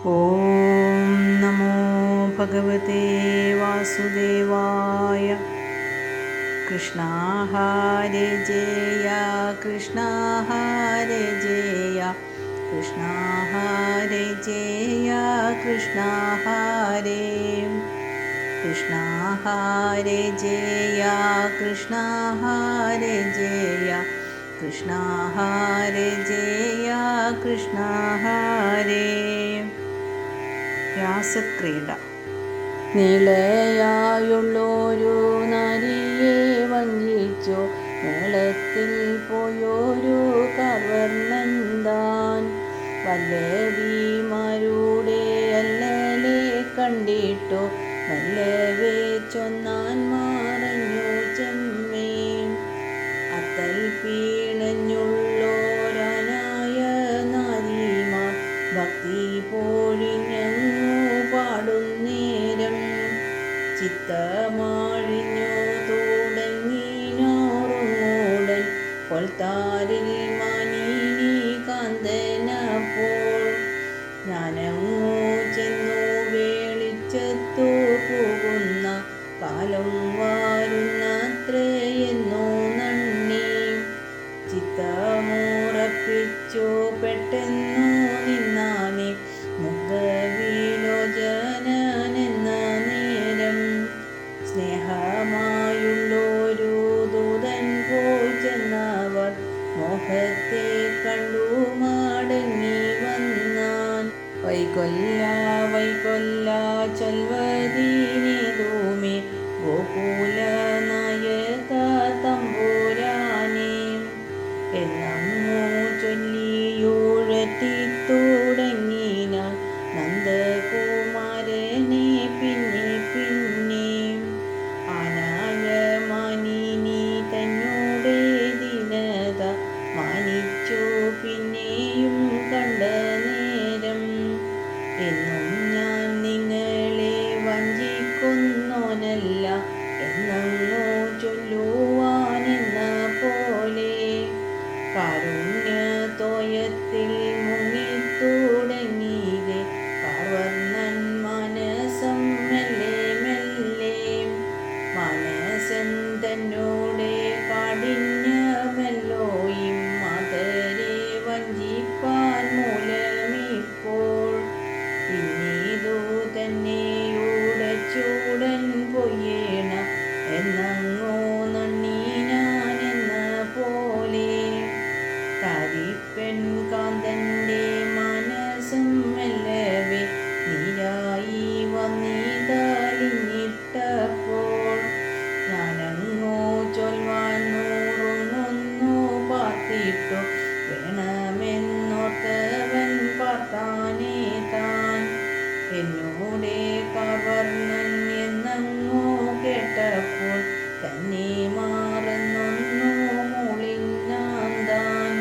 ഓം നമോ ഭഗവതേ വാസുദേവായ. കൃഷ്ണ ഹരേ ജയ കൃഷ്ണ ഹരേ ജയ കൃഷ്ണ ഹരേ ജയ കൃഷ്ണ ഹരേ കൃഷ്ണ ഹരേ ജയ കൃഷ്ണ ഹരേ ജയ കൃഷ്ണ ഹരേ ജയ കൃഷ്ണ ഹരേ. രാസക്രീഡ. നീളയായുള്ളൊരു നരിയെ വഞ്ചിച്ചു മേളത്തിൽ പോയൊരു കവർണ്ണൻ താൻ. വല്ലവിമാരുടെ അല്ലലെ കണ്ടിട്ടു മെല്ലവേ ചൊന്നാൻ മറഞ്ഞു ചെമ്മേ. അത്തൽ പീണഞ്ഞുള്ളോരനായ നാരിമാർ ഭക്തി പൊഴിഞ്ഞങ്ങു പാടുന്നേരം ചിത്തമാഴിഞ്ഞു തുടങ്ങിനോറുങ്ങൂടൻ പൊൽത്താരിൽ മാനിനി കാന്തനപ്പോൾ. ഞാനങ്ങു ചെന്നു വേളിച്ചത്തു പോകുന്ന കാലം വരുന്നത്രയെന്നു നന്ദി. ചിത്തമുറപ്പിച്ചു പെട്ടെന്നു നിന്നാനെ മുഗ്ധവിലോചനെന്ന നേരം. സ്നേഹമായുള്ളൊരു ദൂതൻ പോയി ചെന്നവർ മോഹത്തെ കണ്ടു മടങ്ങി വന്നാൻ. വൈകൊല്ല വൈകൊല്ല ചൊൽവതിനേതുമേ ഗോകുല നായക തമ്പുരാനേ എന്നങ്ങു ചൊല്ലിയുഴറ്റി തുടങ്ങിനാൻ നന്ദകുമാരനെ പിന്നെ പിന്നെ. ആനായ മാനിനി തന്നോടെ ദീനത മാനിച്ചു പിന്നെയും കണ്ട നേരം. എന്നും ഞാൻ നിങ്ങളെ വഞ്ചിക്കുന്നോനല്ല എന്നങ്ങോ ചൊല്ലുവാനെന്ന പോലെ. കാരുണ്യതോയത്തിൽ മുങ്ങിത്തുടങ്ങിയിലെ കവർണ്ണൻ മനസം മെല്ലെ മെല്ലെ. മനസ്സൻ തന്നോടെ കാഠിന്യമെല്ലോയും മതരെ വഞ്ചിപ്പാൻ മൂലമിപ്പോൾ. പിന്നീതു തന്നെയുടച്ചൂടൻ പൊയ്യേണ എന്നങ്ങോ നണ്ണീനാനെന്ന പോലെ. താരിപ്പെൺ കാന്തന്റെ മനസ്സും മെല്ലവേ നീരായി വന്നിതലിഞ്ഞിട്ടപ്പോൾ. ഞാനങ്ങോ ചൊൽവാൻ നൂറുങ്ങൊന്നു പാർത്തിട്ടു വേണമെന്നോർത്തവൻ പാർത്താനേ താൻ. എന്നോടെ കവർണ്ണൻ എന്നങ്ങോ കേട്ടപ്പോൾ തന്നെ മാറുന്നൊന്നു മൂളിനാൻ താൻ.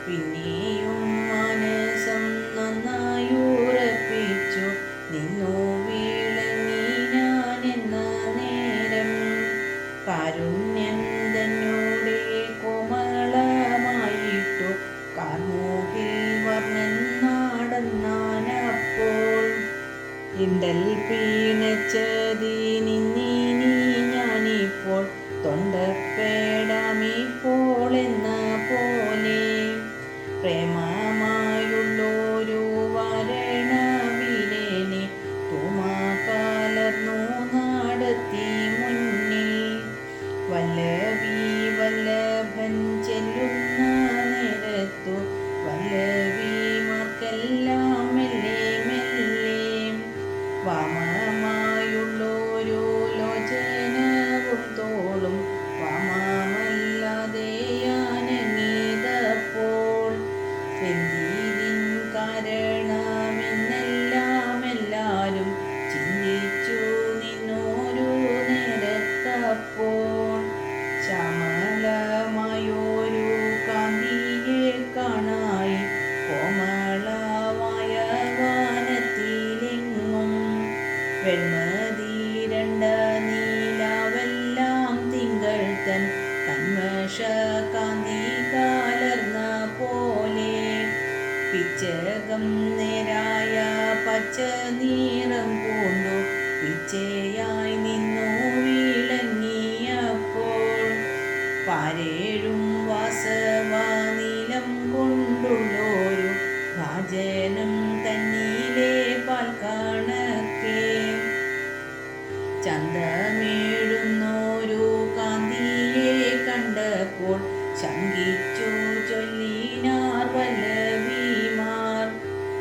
പിന്നെയും മനസ്സം നന്നായുറപ്പിച്ചു നിന്നു വീളങ്ങിനാനെന്ന നേരം. കാരുണ്യൻ തന്നോടെ കോമളമായിട്ടു കാർമൂകിൽ വർണ്ണൻ നടന്നാനപ്പോൾ. ഇണ്ടൽ പീണച്ചതിനിന്നീനി ഞാനിപ്പോൾ തൊണ്ടപ്പേടാമിപ്പോൾ എന്ന പോലെ. പ്രേമമായുള്ളൊരു വരണവിരനെ തൂമാകലർന്നു നടത്തി മുന്നിൽ. വല്ലവി വല്ലഭൻ ചെല്ലുന്ന നേരത്തു വല്ലവിമാർക്കെല്ലാം മെല്ലെ മെല്ലെ വാമമായുള്ളൊരു പച്ച നിറം പൂണ്ടു പിച്ചയായി നിന്നു വിളങ്ങിയപ്പോൾ പാരേഴും വാസവാനിലം കൊണ്ടുള്ളൊരു ഭാജനം തന്നിലെ പാൽക്കണക്കെ ചന്തമേടുന്നൊരു കാന്തിയെ കണ്ടപ്പോൾ ശങ്കിച്ചു ചൊല്ലിനാർ വല്ലവിമാർ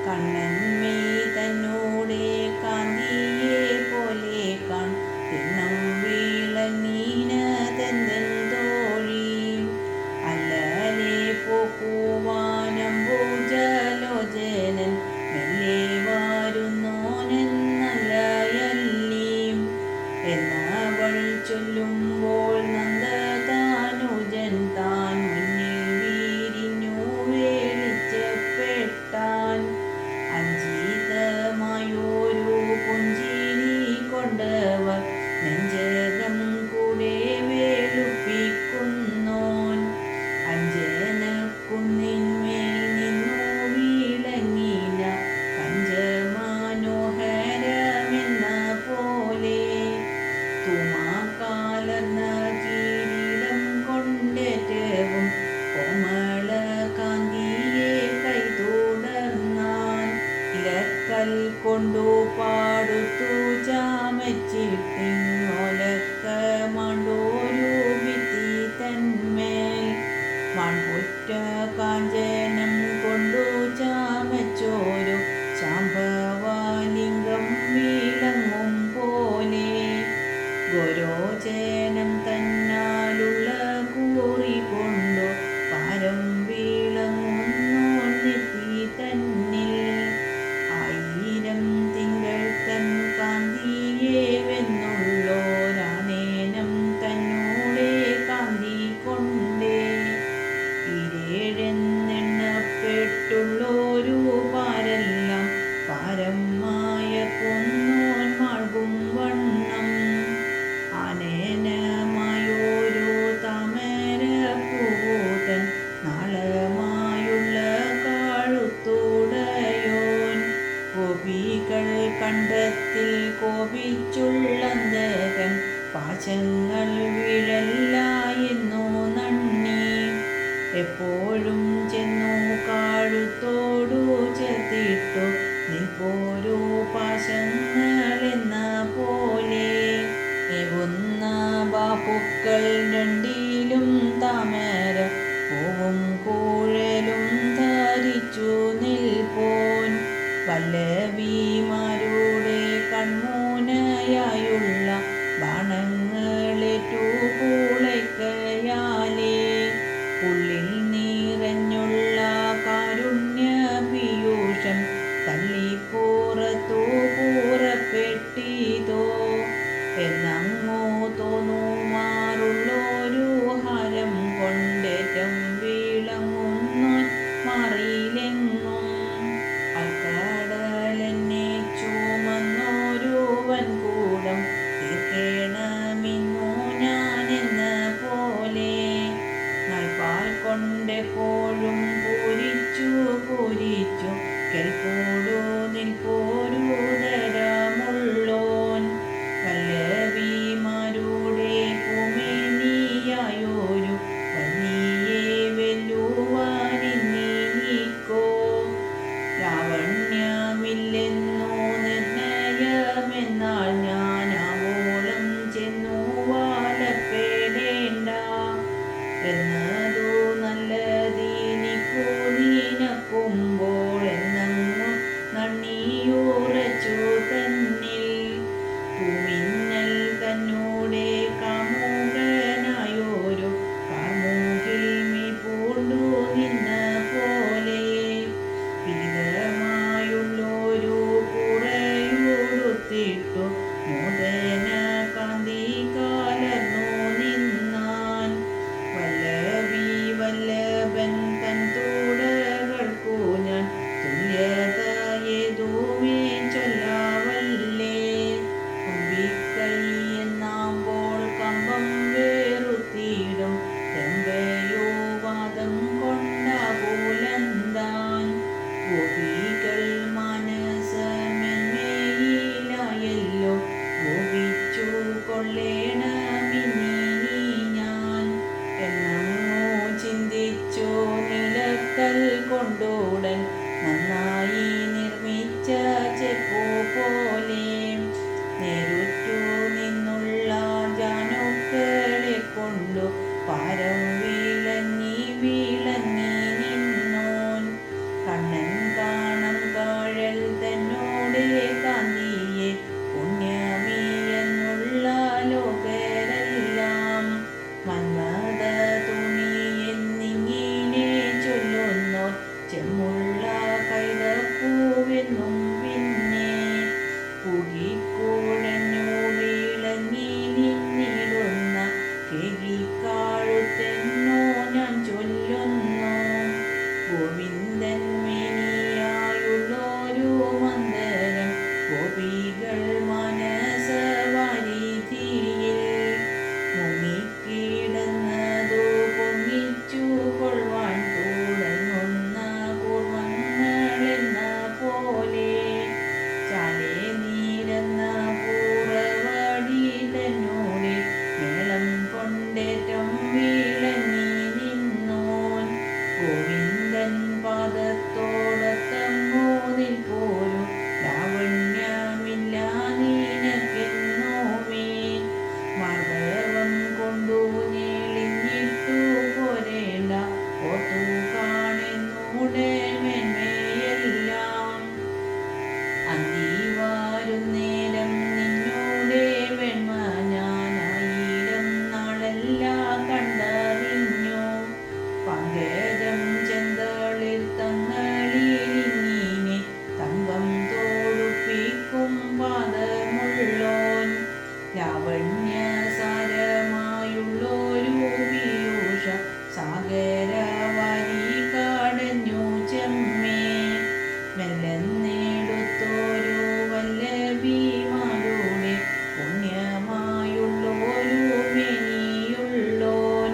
കണ്ണന്മേയ് തന്നോടെ കാന്തിയെ പോലെ കാൺ തിണ്ണം വിളങ്ങീനതെന്തൻ തോഴി അല്ലലെ പോക്കുവാനംബുജലോചനൻ മെല്ലെ വരുന്നോനെന്നല്ലയല്ലി എന്നവൾ ചൊല്ലുമ്പോൾ നന്ദതാനുജൻ താൻ മുന്നിൽ വിരിഞ്ഞു വേളിച്ചപ്പെട്ടാൻ അഞ്ചിതമായൊരു പുഞ്ചിരി കൊണ്ടവർ നെഞ്ചകം കൂടെ വേളുപ്പിക്കുന്നോൻ അഞ്ജനക്കുന്നിന്മേൽ നിന്നു വിളങ്ങിന കഞ്ചമനോഹരമെന്ന പോലെ തുമാക്കാലർന്ന കിരീടം കൊണ്ടേറ്റവും കോമള കാന്തിയെ കൈതുടർന്നാൻ ഇലക്കൽ കൊണ്ടു പാടുത്തു ചാമച്ചിട്ടിങ്ങോലക്ക മാണ്ടോരു ഭിത്തി തന്മേൽ മൺപുറ്റ കാഞ്ചനം കൊണ്ടു ചാമച്ചോരു ശാംഭവലിംഗം വിളങ്ങും പോലെ ഗോരോചനം തന്നാലുള്ള കൂറി കൊണ്ടു പാരം വിളങ്ങുന്നോൻ നെറ്റി തന്നിൽ ആയിരം തിങ്കൾ തൻ കാന്തിയെ വെന്നുള്ളോരാനേനം തന്നോടെ കാന്തി കൊണ്ടേ ഇരേഴെന്നെണ്ണപ്പെട്ടുള്ളൊരു പാരെല്ലാം പാരമായ കൊന്നോൻ മാൾകും വണ്ണം ആനേനമായൊരു താമരപ്പൂതൻ നാളമായുള്ള കാഴുത്തുടയോൻ ഗോപികൾ കണ്ടത്തിൽ കോപിച്ചുള്ളന്തകൻ പാശങ്ങൾ വീഴല്ല എന്നു നന്ദി എപ്പോഴും ചെന്നു കാഴുത്തോടു ചേർത്തിട്ടു നിൽപ്പോരോ പാശങ്ങളെന്ന പോലെ എവുന്ന ബാഹുക്കൾ രണ്ടിലും താമര പൂവും കൂഴലും ധരിച്ചു നിൽപ്പോൻ വല്ലവിമാരുടെ കൺമൂനയായുള്ള ബാണങ്ങളേറ്റു പൂളയ്ക്കയാലേ ഉള്ളിൽ നിറഞ്ഞുള്ള കാരുണ്യ പീയൂഷം തള്ളിപ്പുറത്തു പുറപ്പെട്ടിതോ എന്നങ്ങോ തോന്നുമാറുള്ളൊരു ഹരം കൊണ്ടേറ്റം വിളങ്ങുന്നോൻ മാറിയിലെങ്ങും അൽക്കടലെന്നെ ചുമന്നൊരു വൻകൂടം തീർക്കേണമിന്നു ഞാൻ കുഴിക്കുഴഞ്ഞു വിളങ്ങി നിന്നിടുന്ന കിഴിക്കാഴുത്തെന്നോ ഞാൻ ചൊല്ലുന്നു. ഗോവിന്ദൻ മേനിയായുള്ളൊരു മന്ദരം ഗോപികൾ മനസവാരിധിയിൽ മുങ്ങിക്കിടന്നതു പൊങ്ങിച്ചു കൊള്ളുവാൻ തുടങ്ങുന്ന കൂർമ്മങ്ങളെന്ന പോലെ ചാലേ നീരന്ന പൂറവടി തന്നോടെ മേളം കൊണ്ടേറ്റം വിളങ്ങി നിന്നോൻ. ഗോവിന്ദൻ പാദത്തോടൊത്തങ്ങോ നിൽപ്പോരു ലാവണ്യമില്ല നിനക്കെന്നോമേ. മാർദ്ദവം കൊണ്ടു ഞെളിഞ്ഞിട്ടു പോരേണ്ട ഓർത്തു കാണുന്നൂടെ മേന്മയെല്ലാം. അന്തി വരുന്നേരം നിന്നോടെ വെണ്മ ഞാനായിരം നാളല്ല കണ്ടറിഞ്ഞു. പങ്കജം ചെന്തളിർ തങ്ങളിലിങ്ങിനെ തങ്കം തോടുപ്പിക്കും പാദമുള്ളോൻ. ലാവണ്യസാരമായുള്ളൊരു പീയൂഷ സാഗരവാരി കടഞ്ഞു ചെമ്മേ. മെല്ലെന്നെടുത്തൊരു വല്ലഭിമാരുടെ പുണ്യമായുള്ളൊരു മേനിയുള്ളോൻ.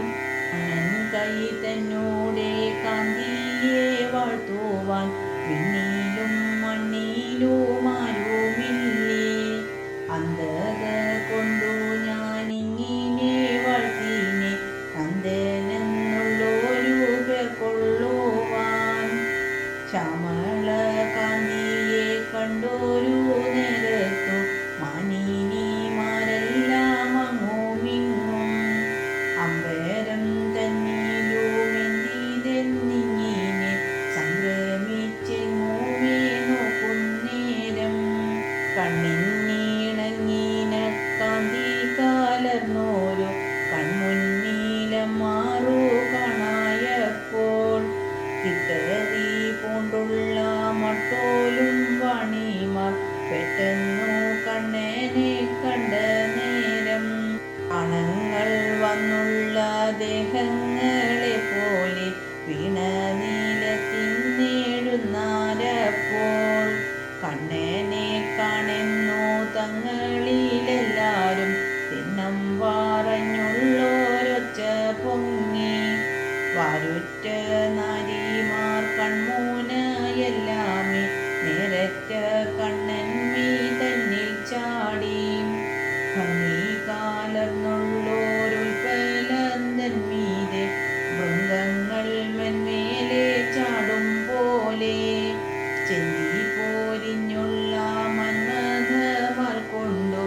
അണ്ണൻ കൈ തന്നോടെ കാന്തിയെ വാഴ്ത്തുവാൻ വിണ്ണിലും മണ്ണിലുമാരുമില്ലേ. അന്ധത കൊണ്ടു ഞാനിങ്ങിനെ വാഴ്ത്തിനെ നന്ദനെന്നുള്ളൊരു പേർ കൊള്ളുവാൻ. ശ്യാമള കാന്തിയെ കണ്ടൊരു നേരത്തു മാനിനിമാരെല്ലാം അങ്ങുമിങ്ങും അമ്പരം തന്നിലുമെന്തിതെന്നിങ്ങിനെ സംഭ്രമിച്ചെങ്ങുമേ നോക്കുന്നേരം. കണ്ണിനിണങ്ങിന കാന്തി കലർന്നോരു കൺമുന്നിലമാറു കാണായപ്പോൾ കിട്ടതി പൂണ്ടുള്ള മട്ടോലും വാണിമാർ പെട്ടെന്നു കണ്ണനെ കണ്ട നേരം. അണങ്ങൾ വന്നുള്ള ദേഹങ്ങളെ പോലെ വീണനീലത്തിന്നേടുന്നാരപ്പോൾ കണ്ണനെ കാണുന്നു തങ്ങളിലെല്ലാരും തിന്നം പറഞ്ഞുള്ളോരൊച്ച പൊങ്ങി. വാരുറ്റ നാരിമാർ കൺമൂനയെല്ലാമേ നേരറ്റ കണ്ണന്മീ തന്നിൽ ചാടി. ഭംഗി കാലർന്നുള്ളോരുൽപ്പലന്തന്മീതെ മൃഗങ്ങൾ മെന്മേലെ ചാടും പോലെ ചെന്തി പോരിഞ്ഞുള്ള മന്മഥമാർ കൊണ്ടു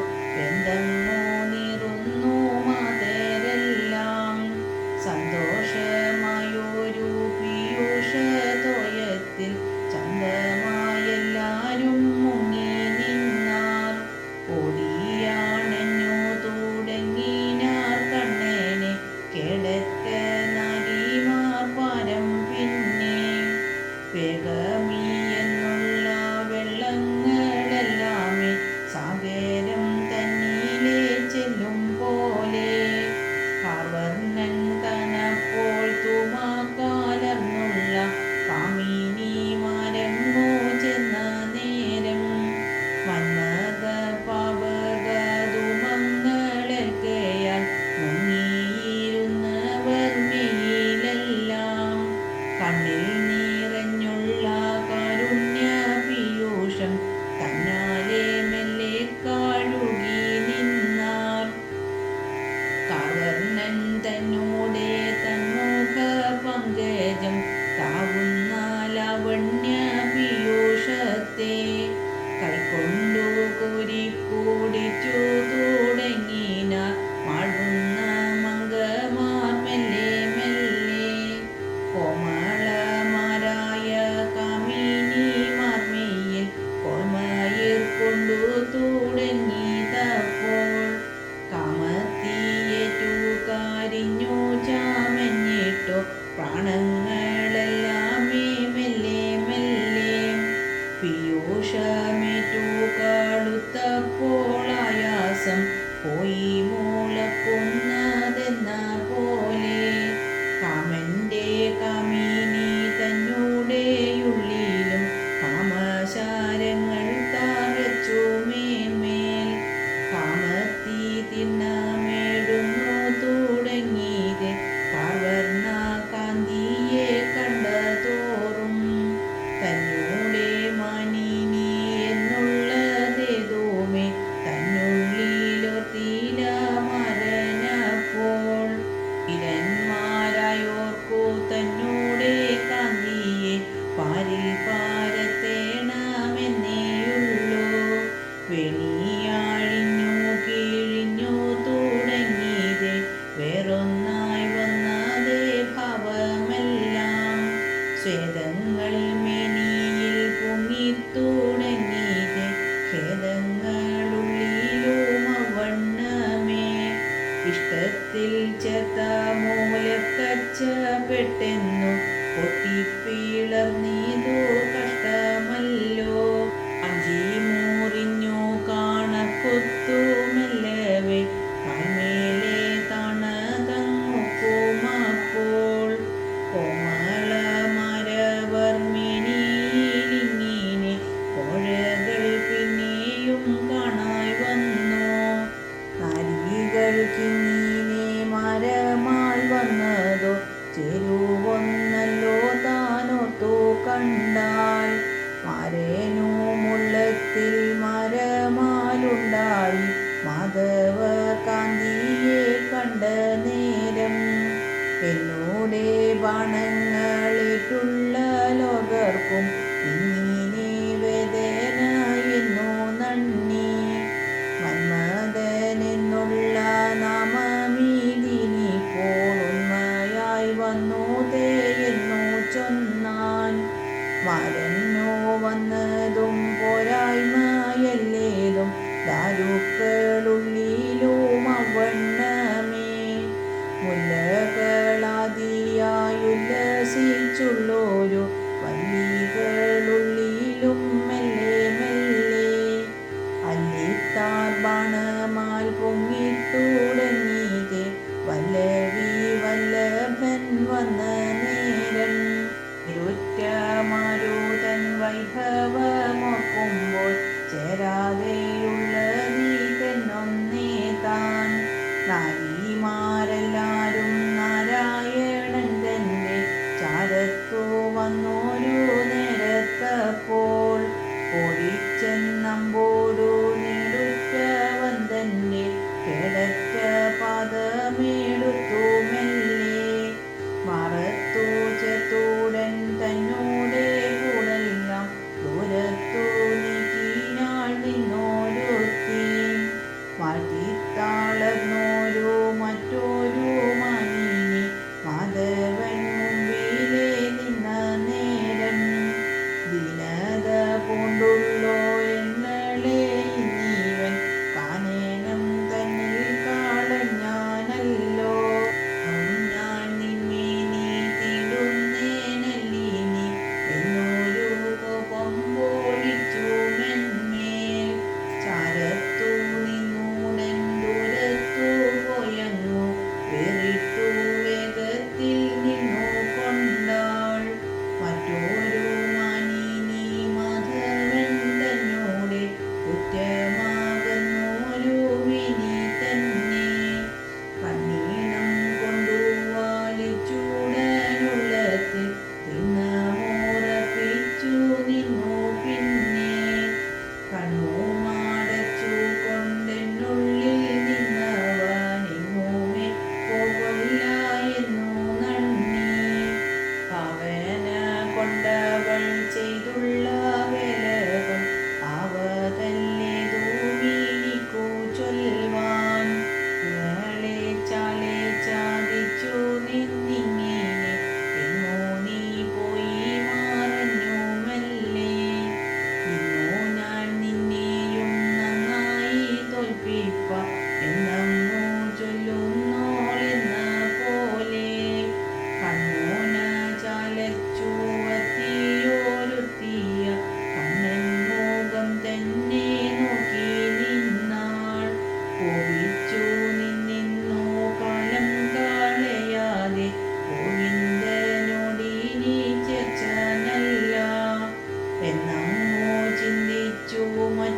പോയി മൂളക്കുന്നതെന്ന പോലെ കാമന്റെ കാമിനി തന്നോടെയുള്ളിലും കാമശാരങ്ങൾ തറച്ചു മേന്മേൽ കാമത്തീ തിണ്ണമേടുന്നു തുടങ്ങിയത് കാർവർണ കാന്തിയെ കണ്ടതോറും തന്നോടെ മാനിനി എന്നുള്ളതേതുമേ തന്നുള്ളിലോർത്തില മരനപ്പോൾ ഇരന്മാരായോർക്കു തന്നോടെ കാന്തിയെ പാരിൽ പാരത്തേണമെന്നേയുള്ളൂ വെണിയാഴിഞ്ഞു കീഴിഞ്ഞു തുടങ്ങിയത് വേറൊന്നായി വന്നതേ ഭാവമെല്ലാം സ്വേദങ്ങൾ മേനിയിൽ പൊങ്ങിത്തുടങ്ങിയത് ഖേദങ്ങളുള്ളിലും അവണ്ണമേ ഇഷ്ടത്തിൽ ചേർത്ത മൂലക്കച്ചപ്പെട്ടെന്നു പൊട്ടിപ്പിളർന്നീതു കഷ്ടമല്ലോ അഞ്ചി മുറിഞ്ഞു കാണക്കുത്തുമെല്ലവേ കാൽമേലെ താണതങ്ങുക്കുമപ്പോൾ കോമളമരവർമ്മിനിയിലിങ്ങിനെ കോഴകൾ പിന്നെയും കാണായി വന്നു നാരികൾക്കിങ്ങനെ മരമാൽ വന്നതോ ചെരുവൊന്നല്ലോ താനോർത്തു കണ്ടാൽ മരനു മുള്ളത്തിൽ മരമാലുണ്ടായി മാധവ കാന്തിയെ കണ്ട നേരം എന്നോടെ ബാണങ്ങളേറ്റുള്ള ലോകർക്കും ഇങ്ങനെ വേദന എന്നു നന്ദി മന്മഥനെന്നുള്ള നാമമീതിനിപ്പോൾ ഉണ്മയായി വന്നു തേയെന്നു ചൊന്നാൻ മരനോ വന്നതും പോരായ്മയല്ലേതും ദാരുക്കളുള്ളിലും അവണ്ണമേ മുല്ലകളാദിയായുല്ലസിച്ചു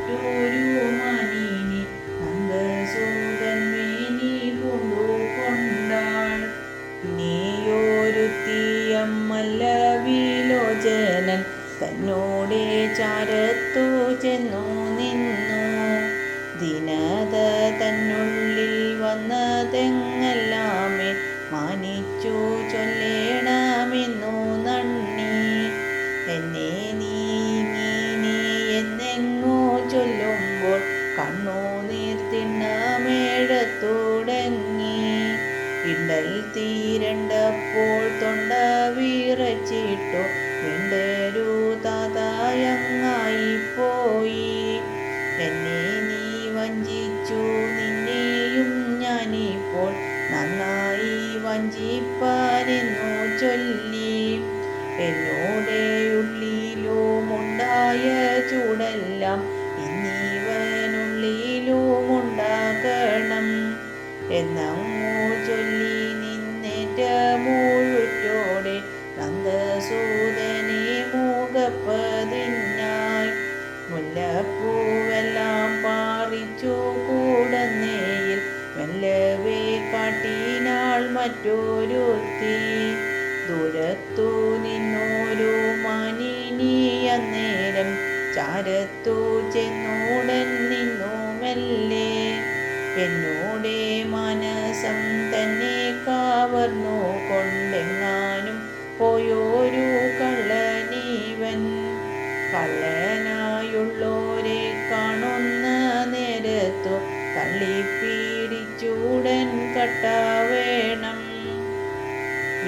മറ്റൊരു മാനിനെ നന്ദസൂതൻ മേനി പൂണ്ടുകൊണ്ടാൾ. ഇനിയൊരുത്തിയമ്മല്ല വിലോചനൻ തന്നോടെ ചാരത്തു ചെന്നു നിന്നു. ദീനത തന്നുള്ളിൽ വന്നതെങ്ങെല്ലാമേ മാനിച്ചു ചൊല്ലേണമെന്നു നന്ദി. എന്നെ നീ ഇങ്ങനെ എന്നെങ്ങോ ചൊല്ലുമ്പോൾ കണ്ണുനീർ തിണ്ണമേഴത്തുടങ്ങി. ഇണ്ടൽ തീരണ്ടപ്പോൾ തൊണ്ട വിറച്ചിട്ടു വീണ്ടൊരു താതായങ്ങായിപ്പോയി. എന്നെ നീ വഞ്ചിച്ചു, നിന്നെയും ഞാനിപ്പോൾ നന്നായി വഞ്ചിപ്പാനെന്നു ചൊല്ലി. എന്നോടെ ഉള്ളിലുമുണ്ടായ ചൂടെല്ലാം ഇന്നിവനുള്ളിലുമുണ്ടാകണം എന്നങ്ങു ചൊല്ലി നിന്നേറ്റ മുഴുറ്റോടെ നന്ദസൂതനെ മൂകപ്പതിനായി. മുല്ലപ്പൂവെല്ലാം പാറിച്ചു കൂടന്നേയിൽ മെല്ലവേ കാട്ടിനാൾ മറ്റൊരുത്തി. ദൂരത്തു നിന്നൊരു മാനിനി അന്നേരം ചാരത്തു ചെന്നുടൻ നിന്നു മെല്ലെ. എന്നോടെ മനസം തന്നെ കവർന്നു കൊണ്ടെങ്ങാനും പോയൊരു കള്ളനീവൻ. കള്ളനായുള്ളോരെ കാണുന്ന നേരത്തു തള്ളിപ്പീടിച്ചൂടൻ കട്ടാവേണം.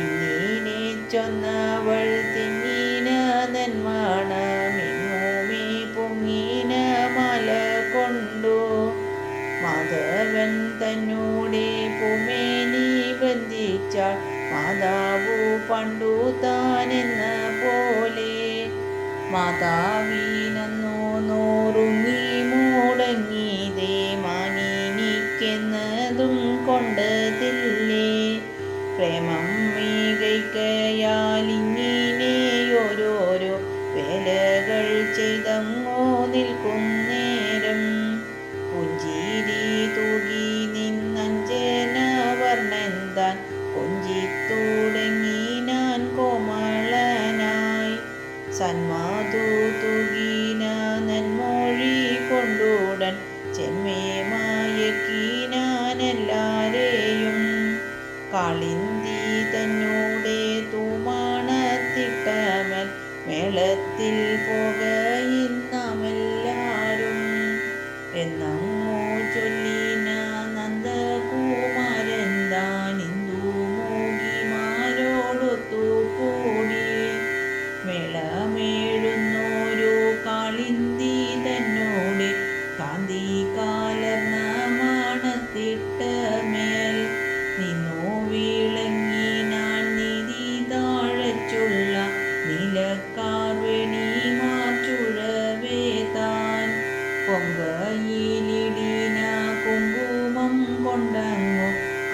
ഇങ്ങനെ ചൊന്നവൾ തിങ്ങിന നെന്മണമിങ്ങുമേ പൊങ്ങിന മാല കൊണ്ടു. മാധവൻ തന്നോടെ പൂമേനി ബന്ധിച്ചാൾ മാതാവു പണ്ടു താനെന്ന പോലെ. മാതാവിനന്നു നോറുങ്ങി മുടങ്ങിയതേ മാനിനിക്കെന്നതും കൊണ്ടതില്ലേ. പ്രേമം മികയ്ക്കയാലിങ്ങിനെയോരോരോ വേലകൾ ചെയ്തങ്ങോ നിൽക്കുന്നേരം പുഞ്ചിരി തൂകി നിന്നഞ്ജന വർണ്ണൻ താൻ കൊഞ്ചിത്തുടങ്ങി ഞാൻ കോമളനായി. സന്മാതു തൂകിന നന്മൊഴി കൊണ്ടുടൻ ചെമ്മേ മയക്കിനാനെല്ലാരെയും. കാളിന്തി തന്നോടെ തൂമാണത്തിട്ടമൽ മേളത്തിൽ പോകയിന്നാമെല്ലാരും എന്നങ്ങോ ചൊല്ലിന നന്ദകുമാരൻ താൻ ഇന്ദു മോഹിമാരോടൊത്തു കൂടി. മേളമേഴുന്നോരു കാളിന്തി തന്നോടെ കാന്തി കാലർന്ന മാണത്തിട്ടമേൽ നിന്നു വിളങ്ങി ഞാൻ നിധി താഴച്ചുള്ള നീലക്കാർവെണിമാർ ചുഴവേ താൻ. പൊങ്കയിലിടിന കുങ്കുമം കൊണ്ടങ്ങു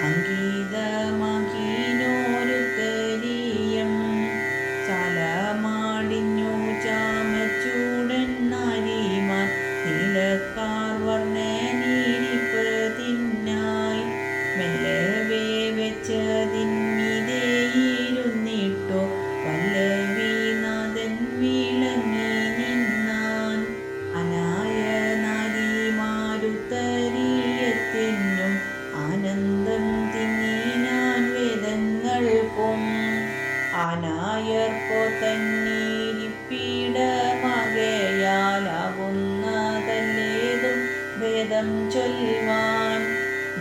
അങ്കിതമാക്കിനോരുത്തരീയം. ചാലമാടിഞ്ഞു ചാമച്ചൂടൻ നാരിമാർ നീലക്കാർ വർണ്ണനിരിപ്പതിനായി. മെല്ലവേ വെച്ചതിന്മിതയിരുന്നിട്ടു പല്ലവിനാഥൻ വിളങ്ങി നിന്നാൻ. അനായ നാരിമാരുത്തരീയത്തിനും ആനന്ദം തിങ്ങിനാൻ വേദങ്ങൾക്കും. ആനായർക്കോ തന്നിരിപ്പിടമാകയാലാകുന്നതല്ലേതും ഭേദം ചൊൽവാൻ.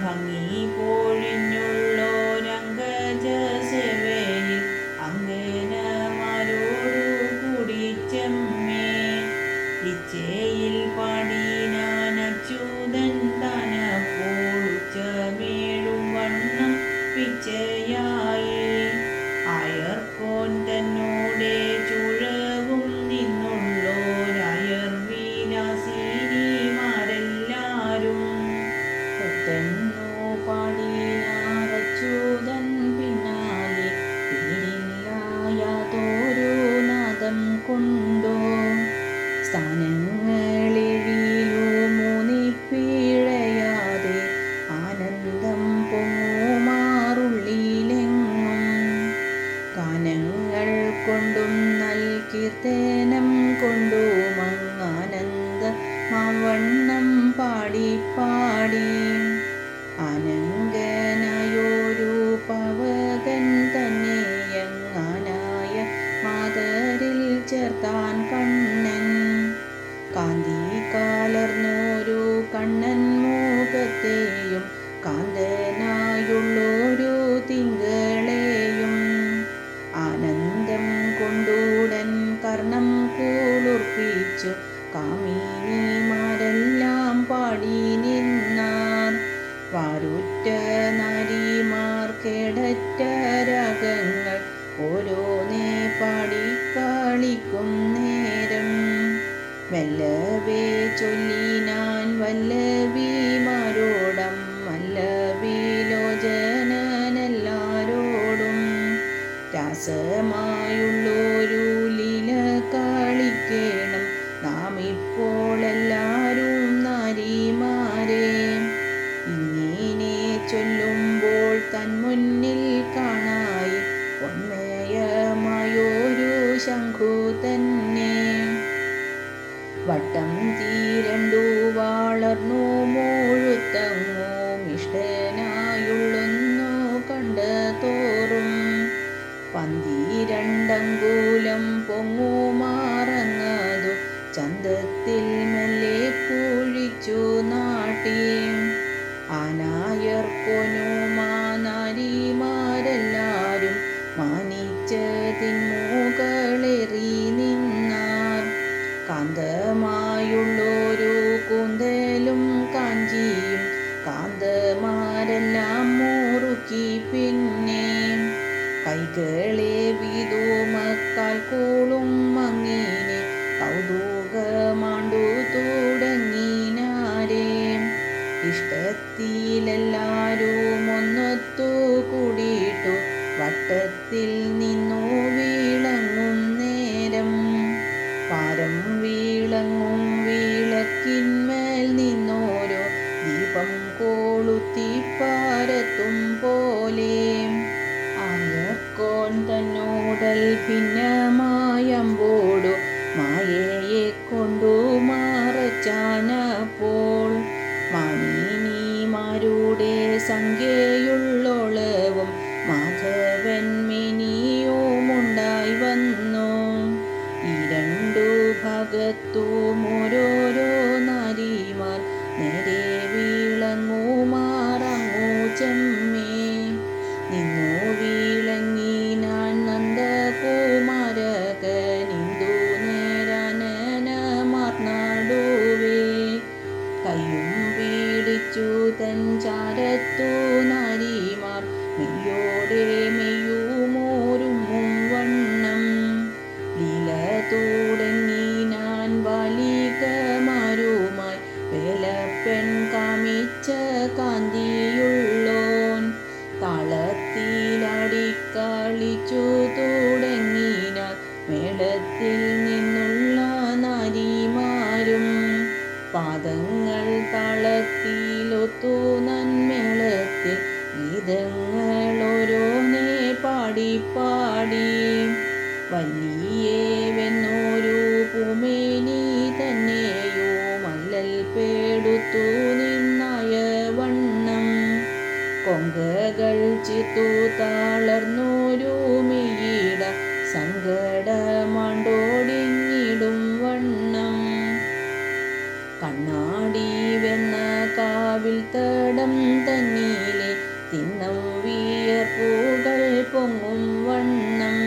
ഭംഗി പൊഴിഞ്ഞുള്ളോരംഗജസേവയിൽ അങ്കനമാരോടു കൂടി ചെമ്മേ. ഇച്ഛയിൽ പാടിനാൻ അച്യുതൻ താനപ്പോൾ ഉച്ചമേഴും വണ്ണം പിച്ചയായി. ആയർക്കോൻ തന്നോടെ ചുഴവും നിന്നുള്ളോരായർ വിലാസിനിമാരെല്ലാരും പെട്ടെന്നു പാടിന വണ്ണം പാടി പാടി. അനങ്കനായൊരു പവകൻ തന്നെയങ്ങാനായ മാതരിൽ ചേർത്താൻ കണ്ണൻ. കാന്തി കലർന്നൊരു കണ്ണൻ മുഖത്തെയും കാന്തനായുള്ളൊരു തിങ്കളെയും ആനന്ദം കൊണ്ടുടൻ കർണം കുളിർപ്പിച്ചു കാമിനിമാരെല്ലാം പാടി നിന്നാർ. വാരുറ്റ നാരിമാർ കേടറ്റ രാഗങ്ങൾ ഓരോന്നേ പാടിക്കളിക്കും നേരം മെല്ലവേ ചൊല്ലിനാൻ വല്ലവിമാരോടം വല്ലവിലോചനനെല്ലാരോടും. രാസമായുള്ളൊരു ലീല കളിക്കേണം നാം ഇപ്പോൾ എല്ലാരും നാരിമാരെ. ഇങ്ങനെ ചൊല്ലുമ്പോൾ തൻ മുന്നിൽ കാണായി പൊന്മയമായൊരു ശംഖു തന്നെ. വട്ടം തീരണ്ടു വളർന്നു മുഴുത്തങ്ങും ഇഷ്ടനായുള്ളൊന്നു കണ്ട തോറും. 12 പൊങ്ങുമാറങ്ങതു ചന്തത്തിൽ മെല്ലെ കുഴിച്ചു നാട്ടി. ആനായർക്കൊനുമാ നാരിമാരെല്ലാരും മാനിച്ചതിൻ മുകളേറി നിന്നാർ. കാന്തമായുള്ളൊരു കൂന്തലും കാഞ്ചിയും കാന്തമാരെല്ലാം മുറുക്കി പിന്നെ. കൈകളെ വിതുമക്കാൽ കൂളും മങ്ങിനെ കൗതുകമാണ്ടു തുടങ്ങിനാരേ. ഇഷ്ടത്തിലെല്ലാരും ഒന്നൊത്തു കൂടിയിട്ടു വട്ടത്തിൽ നിന്നു വിളങ്ങും നേരം. പാരം വിളങ്ങും വിളക്കിന്മേൽ നിന്നോരോ ദീപം കൊളുത്തി പരത്തും പോലെ. ആയർക്കോൻ തന്നോടൽ ഭിന്നമായമ്പോടു മായയെ കൊണ്ടു മറച്ചാനപ്പോൾ. മാനിനിമാരുടെ സംഖ്യയുള്ളോളവും മാധവൻ മിനിയുമുണ്ടായി വന്നു. ഈ 2 ഭാഗത്തും ഓരോരോ നാരിമാർ നേരെ വിളങ്ങുമാറങ്ങു ചെമ്മേ നിന്നു വിളങ്ങിനാൻ നന്ദകുമാരകനിന്ദു നേരാനനമാർ നടുവേ. കയ്യും പിടിച്ചു തൻ ചാരത്തു നാരിമാർ മെയ്യോടെ മെയ്യുമോരുമ്മും വണ്ണം. ലീല തുടങ്ങിനാൻ ബാലികമാരുമായി വേലപ്പെൺ കാമിച്ച കാന്തിയുള്ളോൻ. താളത്തിലാടിക്കളിച്ചു തുടങ്ങിനാൻ മേളത്തിൽ നിന്നുള്ള നാരിമാരും. പാദങ്ങൾ താളത്തിലൊത്തു നന്മേളത്തിൽ ഗീതങ്ങൾ ഓരോന്നേ പാടി പാടി. വല്ലിയേ വെന്നൊരു പൂമേനി തന്നെയോ മല്ലൽ പേടുത്തു നിന്നായ വണ്ണം. കൊങ്കകൾ ചിത്തു താളർന്നൊരു മിയിട സങ്കടമാണ്ടോടിഞ്ഞിടും വണ്ണം. കണ്ണാടി വെന്ന കാവിൽ തടം തന്നീലെ തിന്നം വിയർപ്പുകൾ പൊങ്ങും വണ്ണം.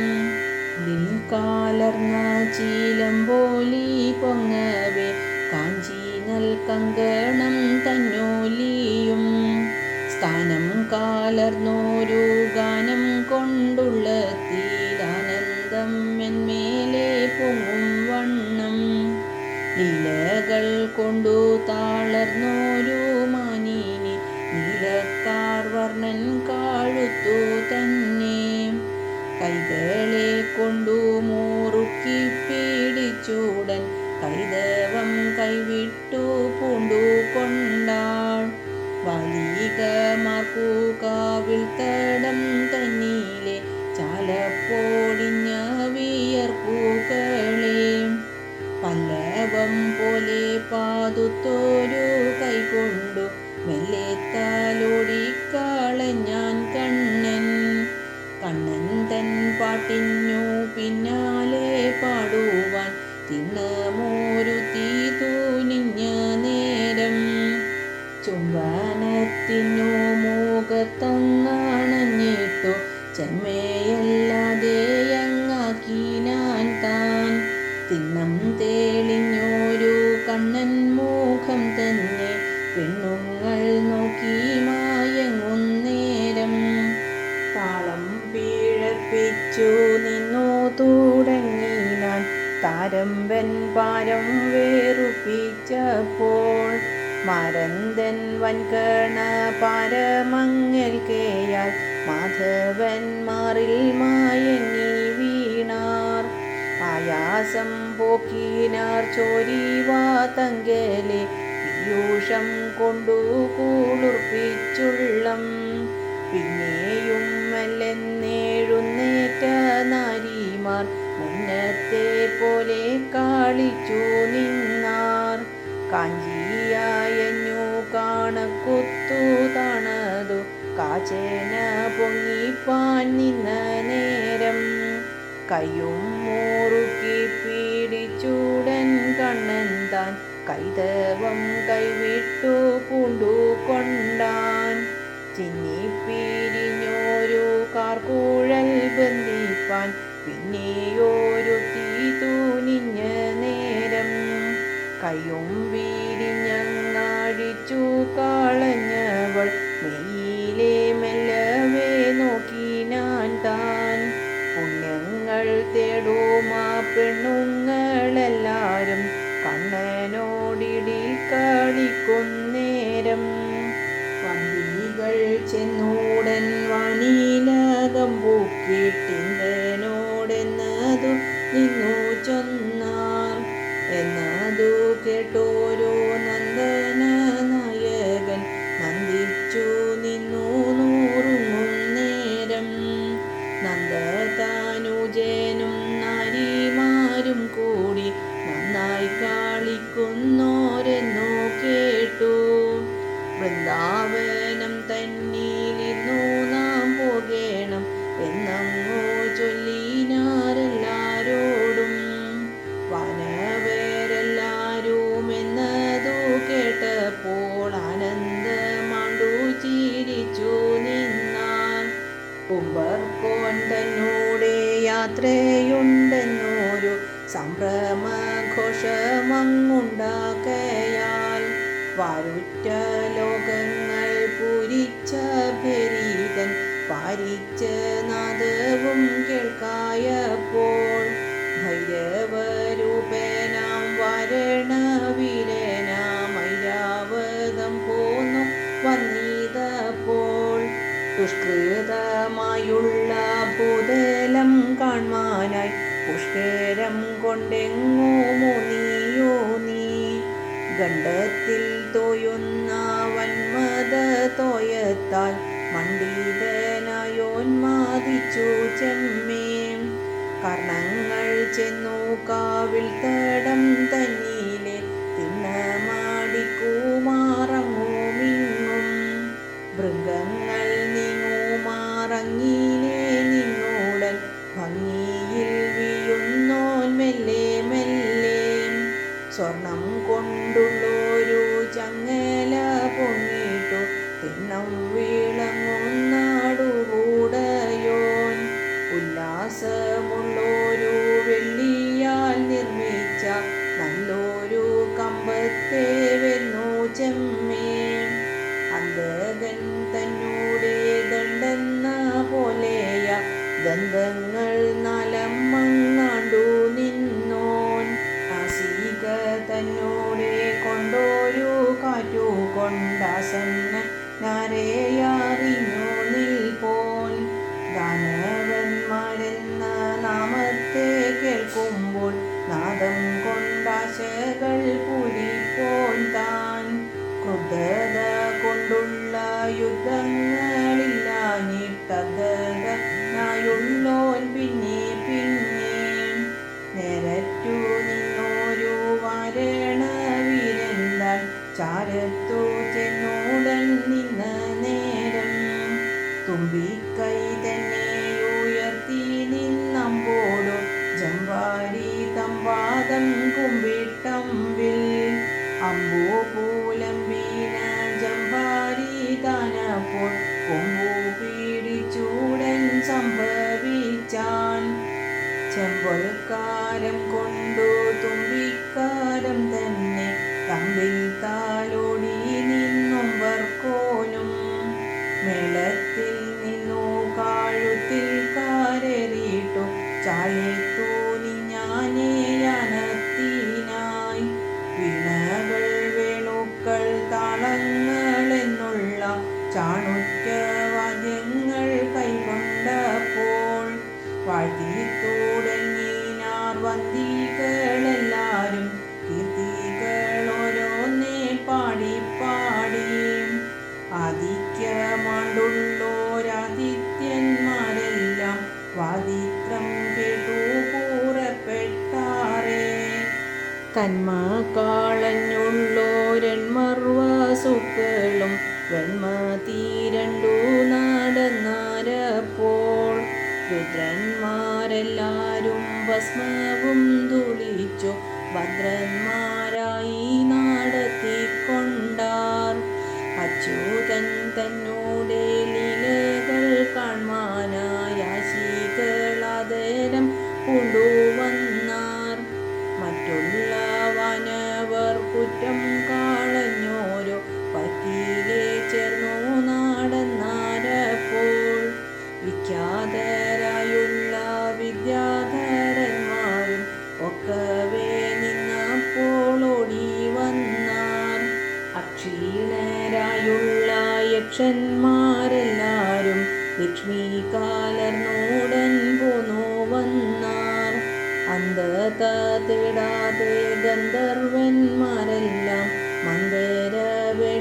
കാലർന്ന ചീലമ്പോലി പൊങ്ങവേ കാഞ്ചി നൽകങ്കണം തന്നോലിയും. സ്ഥാനം കാലർന്നോരു ഗാനം കൊണ്ടുള്ള തീരാനന്ദം എന്മേലെ പൊങ്ങും വണ്ണം. ലീലകൾ കൊണ്ടു താളർന്നോരു മാനിനി നീലക്കാർ വർണ്ണൻ കാഴുത്തു തന്നെ. കൈകളെ കൊണ്ടു മുറുക്കി പിടിച്ചുടൻ കൈതവം കൈവിട്ടു പൂണ്ടു കൊണ്ടാൾ. ബാലികമാർക്കു കാവിൽ തടം തന്നീലെ ചാലപ്പോടിഞ്ഞ വിയർപ്പുകളെ. പല്ലവ സർപ്പം പോലെ പാതുത്തോരു കൈകൊണ്ടു മെല്ലെ താലോടിക്കളഞ്ഞാൻ കണ്ണൻ. കണ്ണൻ തൻ പാട്ടിനു പിന്നാലെ പാടുവാൻ തിണ്ണമോരു തീ തൂനിഞ്ഞ നേരം ചുംബനത്തിനു മുഖത്തങ്ങണഞ്ഞിട്ടു ചെമ്മയല്ലാതെയങ്ങാക്കിനാൻ താൻ. തിണ്ണം തെളിഞ്ഞൊരു കണ്ണൻ മുഖം തന്നെ പെണ്ണുങ്ങൾ നോക്കി മയങ്ങുന്നേരം താളം പിഴപ്പിച്ചു നിന്നു തുടങ്ങിനാൻ താരമ്പൻ പാരം വേറുപ്പിച്ചപ്പോൾ. മരന്തൻ വൻകണ പാരമങ്ങൽക്കയാൽ മാധവൻ മാറിൽ മയങ്ങി വീണാർ. ആയാസം പോക്കിനാർ ചോരിവാതങ്കലെ പീയൂഷം കൊണ്ടു കുളിർപ്പിച്ചുള്ളം. പിന്നെയും മെല്ലെന്നെഴുന്നേറ്റ നാരിമാർ മുന്നത്തെ പോലെ കളിച്ചു നിന്നാർ. കാഞ്ചിയായഞ്ഞു കാണക്കുത്തു താണതു കാച്ചേന പൊങ്ങിപ്പാൻ നിന്ന നേരം കയ്യും മുറുക്കി പിടിച്ചുടൻ കണ്ണൻ താൻ കൈതവം കൈവിട്ടു പൂണ്ടു കൊണ്ടാൻ. ചിന്നിപ്പിരിഞ്ഞൊരു കാർക്കുഴൽ ബന്ധിപ്പാൻ പിന്നെയൊരു തീ തൂനിഞ്ഞ നേരം കയ്യും വിരിഞ്ഞങ്ങഴിച്ചു കളഞ്ഞവൾ മെയ്യിലെ മെല്ലവേ നോക്കിനാൻ താൻ. പുണ്യങ്ങൾ തേടുമാ പെണ്ണുങ്ങളെല്ലാരും കണ്ണനോടിടി കളിക്കുന്നേരം വന്തികൾ ചെന്നൂടൻ വാനിലകം പൂക്കിട്ടിന്തനോടെന്നതു നിന്നു ചൊന്നാർ. എന്നതു കേട്ടോരു നന്ദന നായകൻ നന്ദിച്ചു നിന്നു നൂറുങ്ങും നേരം. നന്ദതാനുജനും നാരിമാരും കൂടി നന്നായി കളിക്കുന്നോരെന്നു കേട്ടു. വൃന്ദാവനം തന്നിലിന്നു നാം പോകേണം എന്നങ്ങു ചൊല്ലിനാരെല്ലാരോടും. വാനവരെല്ലാരും എന്നതു കേട്ടപ്പോൾ ആനന്ദമാണ്ടു ചിരിച്ചു നിന്നാൻ. കുംഭർക്കോൻ തന്നൂടെ യാത്രയുണ്ടെന്നൊരു സംഭ്രമഘോഷമങ്ങുണ്ടാക്കയാൽ വാരുറ്റ ലോകങ്ങൾ പൂരിച്ച ഭരീതൻ പാരിച്ച നാദവും കേൾക്കായപ്പോൾ ഭൈരവരൂപനാം വാരണവീരനാം ഐരാവതം പോന്നു വന്നിതപ്പോൾ. ദുഷ്കൃതമായുള്ള ഭൂതലം കാൺമാനായി പുഷ്കരം കൊണ്ടെങ്ങോ മൂന്നിയോ നീ. ഗണ്ഡത്തിൽ തോയുന്ന വന്മത തോയത്താൽ മണ്ഡിതനായോന്മാദിച്ചു ചെമ്മേ. കർണങ്ങൾ ചെന്നു കാവിൽ തടം തന്നിലെ തിണ്ണമാടിക്കുമാറങ്ങുമിങ്ങും. മൃഗങ്ങൾ നീങ്ങുമാറങ്ങിലെ നിന്നൂടൻ ഭംഗിയിൽ വീഴുന്നോൻ മെല്ലെ മെല്ലെ. സ്വർണം കൊണ്ടുള്ളൊരു ചങ്ങല പൊങ്ങിട്ടു തിണ്ണം വിളങ്ങുന്നാടുകൂടയോൻ. ഉല്ലാസമുള്ളൊരു വെള്ളിയാൽ നിർമ്മിച്ച നല്ലൊരു കമ്പത്തെ വെന്നു ചെമ്മേ. അന്തകൻ തന്നൂടെ ദണ്ഡെന്ന പോലെയ ദന്തങ്ങൾ നാലമ്മങ്ങാണ്ടു നിന്നോൻ. നാസിക തന്നൂടെ കൊണ്ടൊരു കാറ്റു കൊണ്ടാസന്ന നാരെയറിഞ്ഞു നിൽപ്പോൻ. ദാനവന്മാരെന്ന നാമത്തെ കേൾക്കുമ്പോൾ നാദം കൊണ്ടാശകൾ പൂരിപ്പോൻ താൻ. ക്രുദ്ധത കൊണ്ടുള്ള യുദ്ധങ്ങളില്ലാഞ്ഞിട്ടനായുള്ളോൻ പിന്നെ പിന്നെ നേരറ്റു നിന്നോരു വാര ചാരത്തു ചെന്നോടൻ നിന്ന നേരം തുമ്പിക്കൈ തന്നെ ഉയർത്തി നിന്നമ്പോടു ജംവാരി തമ്പാദം കുമ്പിട്ടമ്പിൽ അമ്പു പൂലമ്പീന ജംവാരി താനപ്പോൾ കൊമ്പു പീഡിച്ചൂടൻ സംഭവിച്ചാൻ ചെമ്പൊൽക്കാരം കൊണ്ടു തുമ്പിക്കാരം തന്നെ തമ്പിൽ താലോടി നിന്നും വർക്കോനും മേളത്തിൽ നിന്നു കാഴുത്തിൽ കാരേറിയിട്ടു ചാലെത്തൂനി ഞാനേ യാനത്തിനായി വീണകൾ വേണുക്കൾ താളങ്ങൾ എന്നുള്ള ചാണുറ്റ വാദ്യങ്ങൾ കൈകൊണ്ടപ്പോൾ വാഴ്ത്തി തുടങ്ങിനാർ വന്ദികളെല്ലാരും കീർത്തികൾ ഓരോന്നേ പാടി പാടി ആദിത്യമാണ്ടുള്ളോരാദിത്യന്മാരെല്ലാം വാദിത്രം കേട്ടു പുറപ്പെട്ടാറേ തന്മക്കാളഞ്ഞുള്ളോരന്മർവസുക്കളും വെണ്മ തീരണ്ടു നടന്നാരപ്പോൾ രുദ്രന്മാരെല്ലാരും ഭസ്മവും തുളിച്ചു ഭദ്രന്മാരായി നടത്തിക്കൊണ്ടാർ അച്യുതൻ തന്നോടെ ലീലകൾ കാൺമാനായ ശീകളാദരം കൊണ്ടുവന്നാർ മറ്റുള്ള വാനവർ കുറ്റം കാളഞ്ഞോരോ പറ്റിയിലെ ചേർന്നു നടന്നാരപ്പോൾ വിഖ്യാതരായുള്ള വിദ്യാധരന്മാരും ഒക്കവേ നിന്നപ്പോൾ ഓടി വന്നാർ അക്ഷീണരായുള്ള യക്ഷന്മാരെല്ലാരും ലക്ഷ്മി കാലർന്നോടൻ പോന്നു വന്നാർ അന്ധത തേടാതെ ഗന്ധർവന്മാരെല്ലാം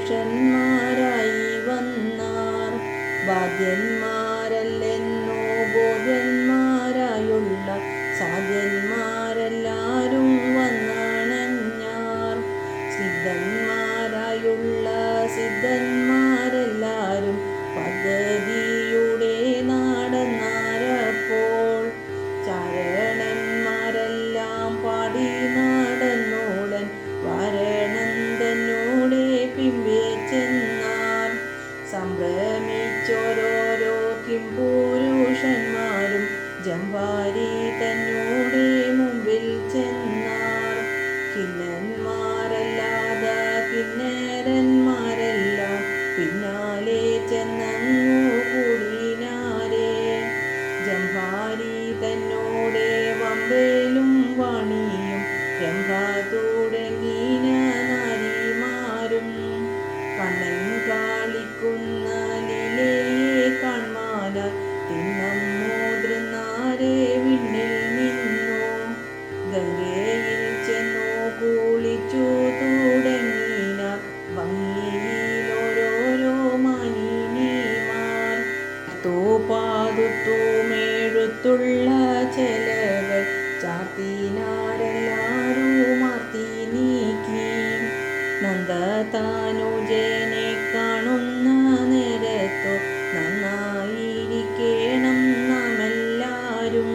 മന്ദരവേഷന്മാരായി വന്നാർ ബാധ്യന്മാരല്ലെന്നോ ബോധ്യന്മാരായുള്ള സാധ്യന്മാരെല്ലാരും വന്നണഞ്ഞാർ സിദ്ധന്മാരായുള്ള സിദ്ധന്മാരെല്ലാരും പദ്ധതിയുടെ നടന്നാരപ്പോൾ ചാരണന്മാരെല്ലാം പാടി നടന്നോടൻ വാരണന്തനോടെ പിമ്പെ ചെന്നാർ സംഭ്രമിച്ചോരോരോ കിംപുരുഷന്മാരും ജംവാരി തന്നോടെ മുമ്പിൽ ചെന്നാർ കിന്നന്മാരല്ലാത കിന്നരന്മാരെല്ലാം പിന്നാലെ ചെന്നങ്ങു കൂടിനാരേ ജംവാരി തന്നോടെ വമ്പേലും വാണിയും രംഭാതുടങ്ങീന നാരിമാരും കണ്ണൻ കാളിക്കുന്ന ലീലയെ കാൺമാനായി തിന്നമ്മോദ്രനാരെ വിണ്ണിൽ നിന്നു ഗംഗയിൽ ചെന്നു കുളിച്ചു തുടങ്ങിനാർ ഭംഗിയിലോരോരോ മാനിനിമാർ പാതുത്തുമേഴുത്തുള്ള ചെലകൾ ചാർത്തിനാരെല്ലാരും ആർത്തി നീക്കി നന്ദതാനുജനെ കാണുന്ന നേരത്തു നന്നായിരിക്കണം നാമെല്ലാരും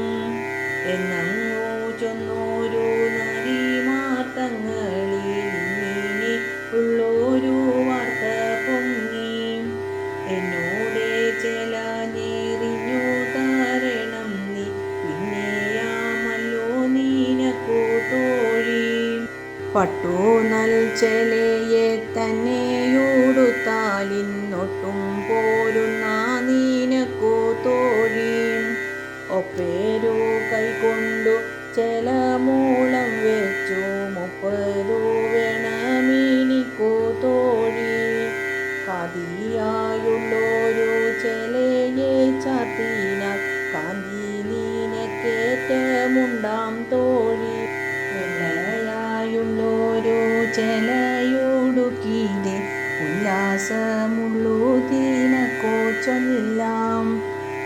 എന്നങ്ങു ചൊന്നോരു നരിമാർ തങ്ങളിൽ ഇങ്ങനെ ഉള്ളൊരു വാർത്ത പൊങ്ങി എന്നോടെ ചെല ഞെറിഞ്ഞു തരണം നീ പിന്നെയാമല്ലോ നീനക്കു തോഴി പട്ടു നൽചെലയെ തന്നെയുടുത്താലിന്നൊട്ടും പോരുന്ന നീനക്കു തോഴി ഒപ്പേരു കൈകൊണ്ടു ചെല മൂളം വെച്ചു 30 വേണമീനിക്കു തോഴി കാതിയായുള്ളൊരു ചെലയെ ചാർത്തിനാൽ കാന്തി നീനക്കേറ്റമുണ്ടാം തോഴി വെള്ളയായുള്ളൊരു ചെലയുടുക്കിലെ ഉല്ലാസമുള്ളു തീനക്കോ ചൊല്ലാം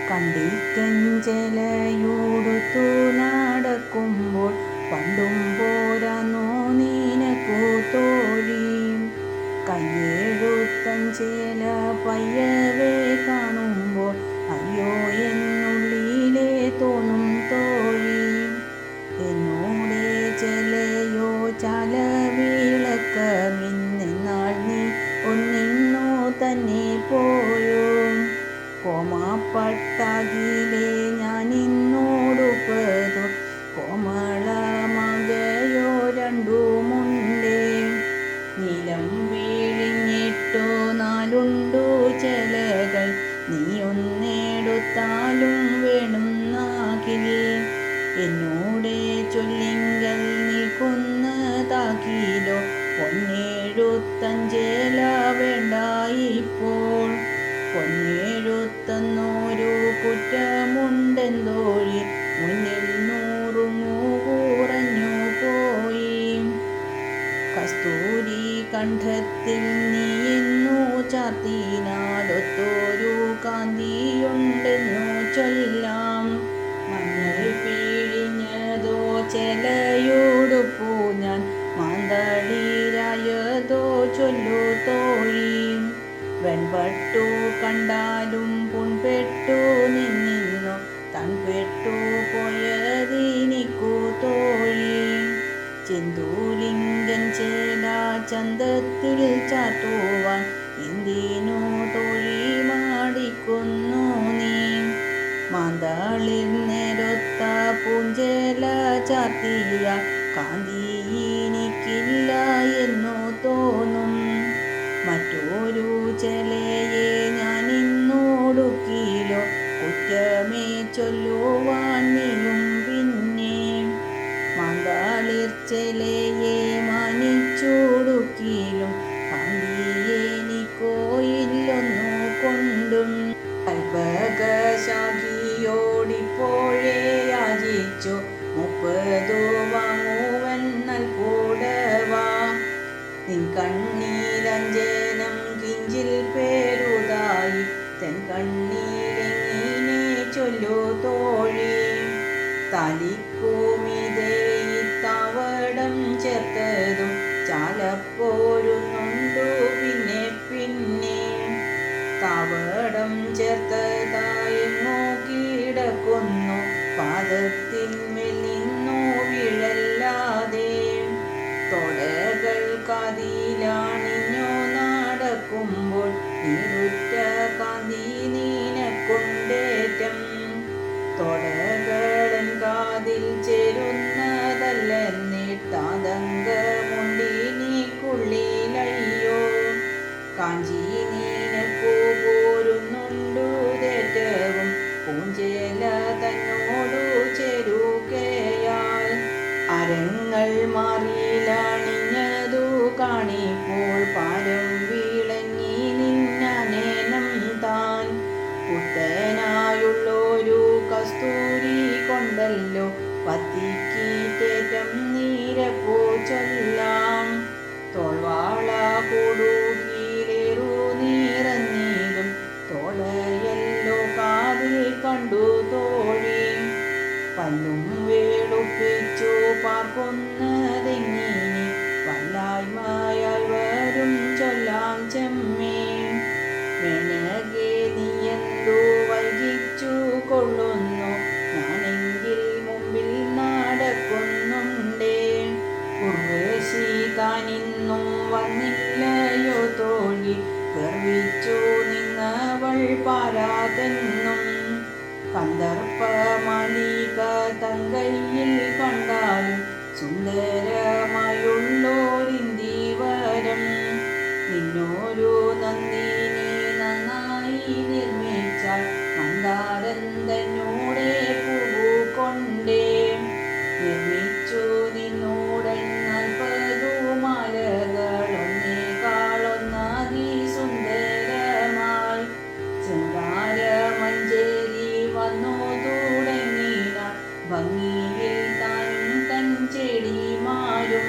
കണ്ടിക്കൻ ചെലയുടുത്തു നടക്കുമ്പോൾ പണ്ടും പോരാന്നോ നീനക്കു തോഴി പയ്യവേ കാണുമ്പോൾ അയ്യോ എന്നുള്ളിലെ തോന്നും തോഴി. എന്നോടെ ചെലയോ ചാലവിളക്കമിന്നെന്നാൾ നീ ഒന്നിന്നോ തന്നെ പോയോ. കോമാപ്പട്ടാകിലേ ഞാനിന്നോടുപ്പതോ കോമളമകയോ രണ്ടുമുണ്ടേ. നിലം വീഴിഞ്ഞിട്ടോ നാലുണ്ടു ചെലകൾ നീ ഒന്നെടുത്താലും വേണമെന്നാകിൽ. എന്നോടെ ചൊല്ലിങ്കൽ നിൽക്കുന്നതാകിലോ പൊന്നെഴുത്തഞ്ചേല വേണ്ടായിപ്പോൾ. പൊന്നെഴുത്തന്നൊരു കുറ്റമുണ്ടെന്തോഴി മുന്നിൽ നൂറുങ്ങു കുറഞ്ഞു പോയി. കസ്തൂരി കണ്ഠത്തിൽ നീ ഇന്നു ചാർത്തിനാലൊത്തൊരു കാന്തിയുണ്ടെന്നു ചൊല്ലാം. മഞ്ഞൾ പിഴിഞ്ഞതോ ചെലയുടുപ്പു ഞാൻ മാന്തളിരായതോ ചൊല്ലു തോഴി. വെൺപെട്ടു കണ്ടാലും പുൺപെട്ടു നിന്നിന്നു തൺപെട്ടു പോയതിനിക്കു തോഴി. ചെന്തൂലിംഗൻ ചേല ചന്തത്തിൽ ചാർത്തുവാൻ എന്തിനു തോഴി മാടിക്കുന്നു നീ. മാന്തളിർ നേരൊത്ത പൂഞ്ചേല ചാർത്തിയ കാന്തിയിനിക്കില്ല എന്നു തോന്നും. മറ്റൊരു ചെലയെ ഞാനിന്നോടുക്കിലോ കുറ്റമേ ചൊല്ലുവാൻ നീയും പിന്നെ. മാന്തളിർ ചെലയെ മാനിച്ചോടുക്കിലും കാന്തിയെനിക്കോ ഇല്ലൊന്നു കൊണ്ടും. കൽപ്പകശാഖിയോടിപ്പോഴേ യാചിച്ചു 30 വാങ്ങുവൻ നൽകൂടവാ. നിൻ കണ്ണീരഞ്ജനം കിഞ്ചിൽ പേരുതായി തെൻ കണ്ണീരെങ്ങനെ ചൊല്ലു തോഴി. താലിക്കുമിതേ താവടം ചേർത്തതും ചാലപ്പോരുന്നുണ്ടു പിന്നെ പിന്നെ. താവടം ചേർത്തതായെങ്ങോ കിടക്കുന്നു പാദത്തിന്മേൽ നിന്നോ വീഴല്ലാതെ. തൊടകൾ കാതിലാണിഞ്ഞോ നടക്കുമ്പോൾ നീടുറ്റ കാന്തി നീനക്കൊണ്ടേറ്റം. തൊടകളൻ കാതിൽ ചേരുന്നതല്ലെന്നിട്ടാതങ്കമുണ്ടിനിക്കുള്ളിലയ്യോ. കാഞ്ചി നീനക്കു പോരുന്നുണ്ടു തേറ്റവും പൂഞ്ചേല തന്നോടു ചേരുകയാൽ. അരങ്ങൾ മാറിയിലണിഞ്ഞതു കാണിപ്പോൾ പാരം വീളങ്ങി നിന്നനേനം താൻ. പുത്തനായുള്ളൊരു കസ്തൂരി കൊണ്ടല്ലോ പത്തിക്കീറ്റേറ്റം നീരപ്പോ ചൊല്ലാം. തോൾവാള കൊടുകീലേറു നീറന്നീരും തോളയല്ലോ കാതിൽ കണ്ടു തോഴി. പല്ലും വേളുപ്പിച്ചു പാർക്കുന്നതെങ്ങിനി വല്ലായ്മയായി വരും ചൊല്ലാം ചെമ്മേ. മെനകെ നീയെന്തു വൈകിച്ചു കൊള്ളുന്നു ഞാനെങ്കിൽ മുമ്പിൽ നടക്കുന്നുണ്ടേ. ഉർവശി താനിന്നും വന്നില്ലയോ തോഴി ഗർവിച്ചു നിന്നവൾ പാരാതെന്നും. കന്ദർപ്പമാലിക തങ്കയിൽ കണ്ടാലും സുന്ദരമായുള്ളോരിന്ദിവരം. നിന്നോരു നന്ദിനി നന്നായി നിർമ്മിച്ചാൽ മന്ദാരം തന്നോടെ പൂവു കൊണ്ടേ. നിർമ്മിച്ചു നിന്നോടൻ 40 മാലകളൊന്നേക്കാളൊന്നാകി സുന്ദരമായി. ശൃംഗാരമഞ്ജരി വന്നു തുടങ്ങിനാൾ ഭംഗിയിൽ താനും തൻ ചെടിമാരും.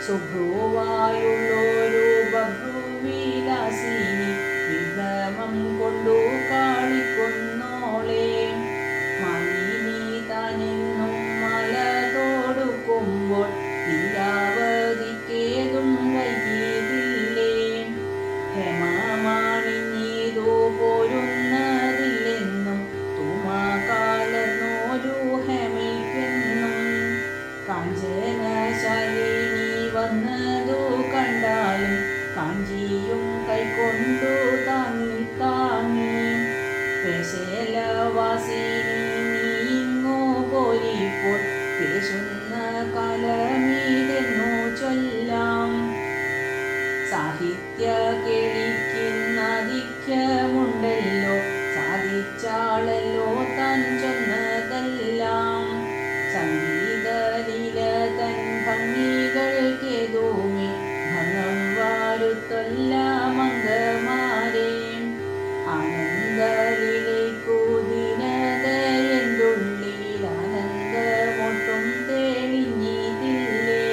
ശുഭ്രുവായുള്ളൊരു ബഭ്രുവിലാസി കാഞ്ചിയും കൈക്കൊണ്ടു താങ്ങി താങ്ങി. പേശലവാസിനി നീങ്ങോ പോരിപ്പോൾ പേശുന്ന കാലമീതെന്നു ചൊല്ലാം. സാഹിത്യ കേളിക്കുന്നാധിക്യമുണ്ടല്ലോ, സാധിച്ചാളല്ലോ താൻ ചൊന്നതെല്ലാം. സംഗീതലീല തൻ ഭംഗികൾക്കേതുമേ ഭംഗം വരുത്തൊല്ല മംഗമാരെ. ആനന്ദലീലയ്ക്കു ദീനതയെന്തുള്ളിൽ ആനന്ദമൊട്ടും തെളിഞ്ഞിതില്ലേ.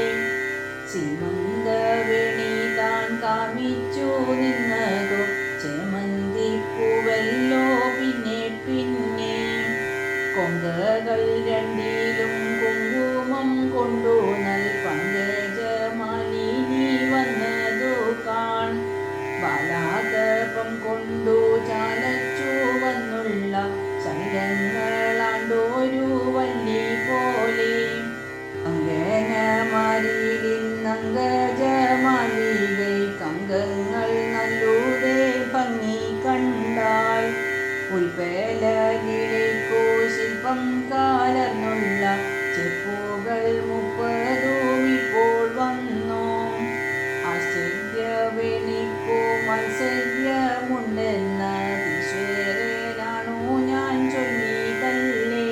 സീമന്തവേണി താൻ കാമിച്ചു നിന്നതോ ചേമന്തിപ്പൂവല്ലോ പിന്നെ പിന്നെ. കൊങ്കകൾ രണ്ടിലും കുങ്കുമം കൊണ്ടു നൽ പങ്കജമാലിനി വന്നതു കാൺ. ബാലാകപം കൊണ്ടു ചാലച്ചു വന്നുള്ള ശൈലങ്ങളാണ്ടോരു വല്ലി പോലെ. അങ്കനമാലിന്നങ്കജമാലികൈ കങ്കങ്ങൾ നല്ലുതേ ഭംഗി കണ്ടാൽ. ഉൽപ്പലകിലേക്കു ശില്പം കലർന്നുള്ള ചെപ്പുകൾ 30 ഇപ്പോൾ വന്നു. ആശ്ചര്യവേണിക്കു മത്സര്യമുണ്ടെന്ന ഈശ്വരനാണു ഞാൻ ചൊല്ലിതല്ലേ.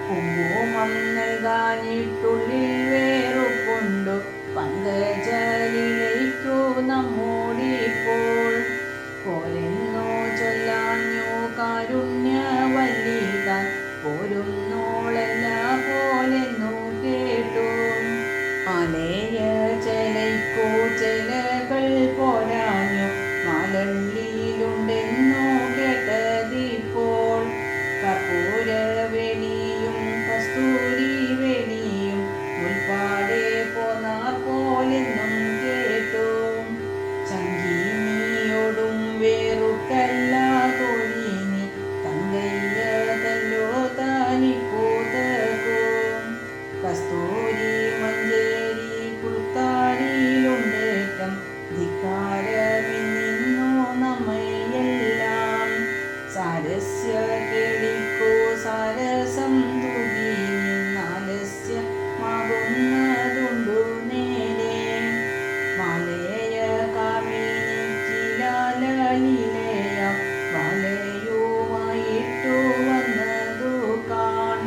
കുങ്കുമം നൽകാനിട്ടുള്ളിൽ വേറുകൊണ്ടു പങ്കജലീലയ്ക്കു നമ്മോടിപ്പോൾ. പോരെന്നു ചൊല്ലാഞ്ഞു കാരുണ്യവല്ലി താൻ പോരുന്നോളല്ല പോലെന്നു കേട്ടു. മാലയ ചെലയ്ക്കു ചെലകൾ പോരാഞ്ഞു മാലള്ളിയിലുണ്ടെന്നു കേട്ടതിപ്പോൾ. കർപ്പൂരവേണിയും കസ്തൂരിവേണിയും ഉൾപ്പാടെ പോന്നാർ പോലെന്നും കേട്ടു. ചങ്കിനിയോടും വേറുക്കല്ല തോഴിനി തങ്കയ്യതല്ലോ താനിപ്പൂതകും. കസ്തൂരി മഞ്ചേരി പുൽത്താടിയിലുണ്ടേറ്റം ധിക്കാരമിന്നു നമ്മയെല്ലാം. സാരസ്യ കേളിക്കു സാരസം തുകീനാലസ്യമാകുന്നതുണ്ടു നേരെ. മാലയ കാമിനിക്കിലാലീലയ ബാലയുമായിട്ടു വന്നതു കാൺ.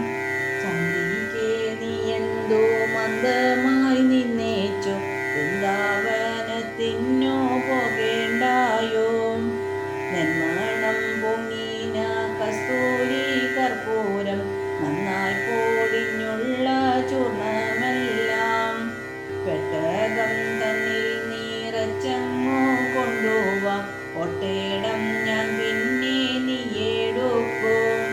ചന്ദ്രികേ നീയെന്തോ മന്ദമായി നിന്നേച്ചു വൃന്ദാവനത്തിനു പോകേണ്ടായോ. നെന്മണം പൊങ്ങിന കസ്തൂരി കർപ്പൂരം നന്നായി പൊടിഞ്ഞുള്ള ചൂർണമെല്ലാം. പെട്ടകം തന്നിൽ നിറച്ചങ്ങോ കൊണ്ടുവാ ഒട്ടേടം ഞാൻ പിന്നെ നീയെടുക്കും.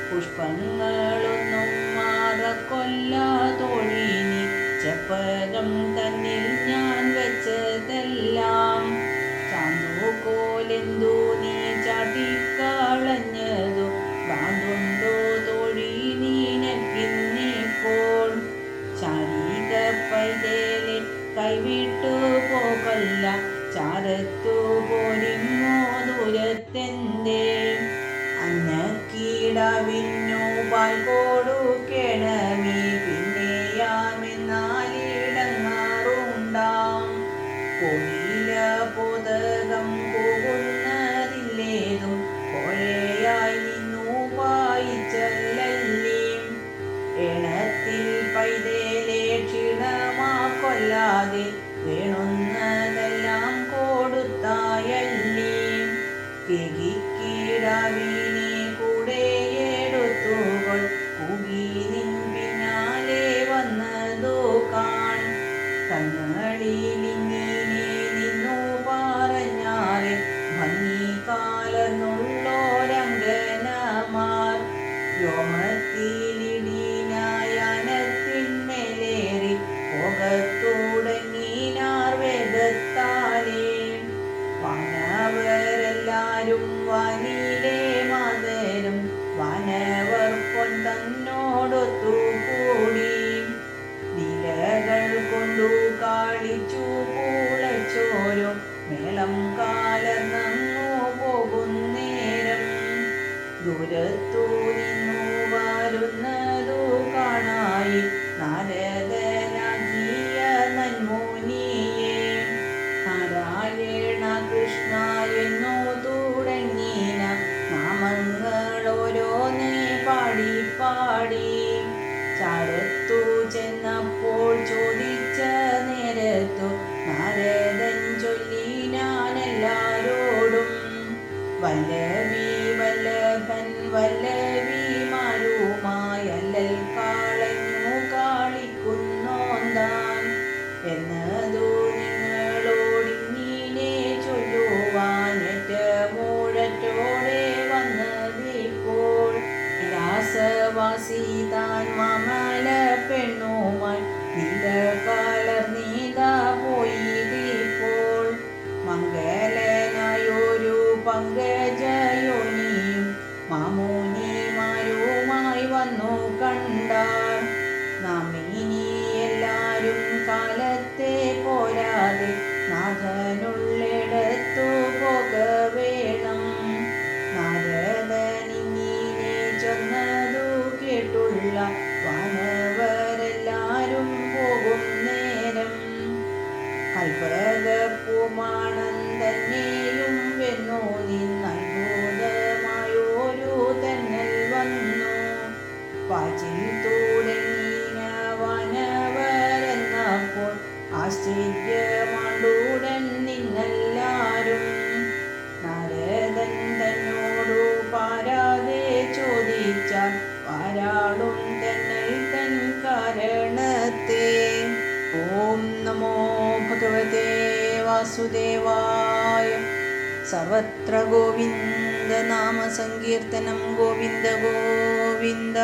പുഷ്പങ്ങളൊന്നും മാറക്കൊല്ല തോഴിനി ചെപ്പകം തന്നിൽ ഞാൻ വെച്ചതെല്ലാം. ചാന്തുകോലെന്തു നീ ചാട്ടിക്കളഞ്ഞതു ഭ്രാന്തുണ്ടോ തോഴി നീനക്കിന്നിപ്പോൾ. ശാരീക പൈതലെ കൈവിട്ടു പോകല്ല ചാരത്തു പോരിങ്ങോ ദൂരത്തെന്തേ. അന്നക്കീടാവിന്നു പാൽ കൊടുക്കേണമേ പിന്നെയാമെന്നാലിടങ്ങാറുണ്ടാം. കോഴില പോതകം പോകുന്നതില്ലേതും കോഴയായി നിന്നു പായിച്ചല്ലല്ലേ. എണത്തിൽ പൈതലെ ക്ഷീണമാക്കൊല്ലാതെ വേണുന്നതെല്ലാം കൊടുത്തായല്ലേ. കേകിക്കീടാവിനെ കൂടെ എടുത്തുകൊൾ കൂകി നിൻ പിന്നാലെ വന്നതു കാൺ. തങ്ങളിലിങ്ങനെ നിന്നു പറഞ്ഞ മേളം കാലർന്നങ്ങു പോകുന്നേരം ദൂരത്തു നിന്നു വരുന്നതു കാണായി നാരദനാകിയ നന്മുനിയെ നാരായണ കൃഷ്ണ എന്നു തുടങ്ങിന നാമങ്ങളോരോന്നേ പാടി പാടി ചാരത്തു ചെന്നപ്പോൾ ചോദിച്ച നേരത്തു നാരദൻ ചൊല്ലിനാനെല്ലാരോടും വല്ലവി വല്ലഭൻ വല്ലവിമാരുമായല്ലൽ കാളഞ്ഞു കാളിക്കുന്നോന്താൻ എന്നതു നിങ്ങളോടിങ്ങനെ ചൊല്ലുവാൻ ഏറ്റമൂഴറ്റോടെ വന്നതിപ്പോൾ രാസവാസി താൻ മാമല പെണ്ണുമായി നില കാലർന്നീതാ പോയിപ്പോൾ മംഗലനായൊരു പങ്കജയോനിയും മാമുനിമാരുമായി വന്നു കണ്ടാർ നാം ഇനി എല്ലാരും കാലത്തെ പോരാതെ നാഥനുള്ളിടത്തു പോക വേണം. നാരദനിങ്ങനെ ചൊന്നതു കേട്ടുള്ള വാനവരെല്ലാരും പോകും നേരം കൽപകപ്പൂമാണം തന്നെയും വെന്നു നിന്നത്ഭുതമായൊരു തന്നൽ വന്നു പാച്ചിൽ തുടങ്ങിയ വാനവരെന്നപ്പോൾ ആശ്ചര്യമാണ്ടുടൻ നിന്നെല്ലാരും നാരദൻ തന്നോടു പാരാതെ ചോദിച്ചാൽ ആരാളും തന്നൽ തൻ കാരണത്തെ. ഓം നമോ ഭഗവതേ വാസുദേവായ. സർവത്ര ഗോവിന്ദ നാമ സങ്കീർത്തനം ഗോവിന്ദ ഗോവിന്ദ.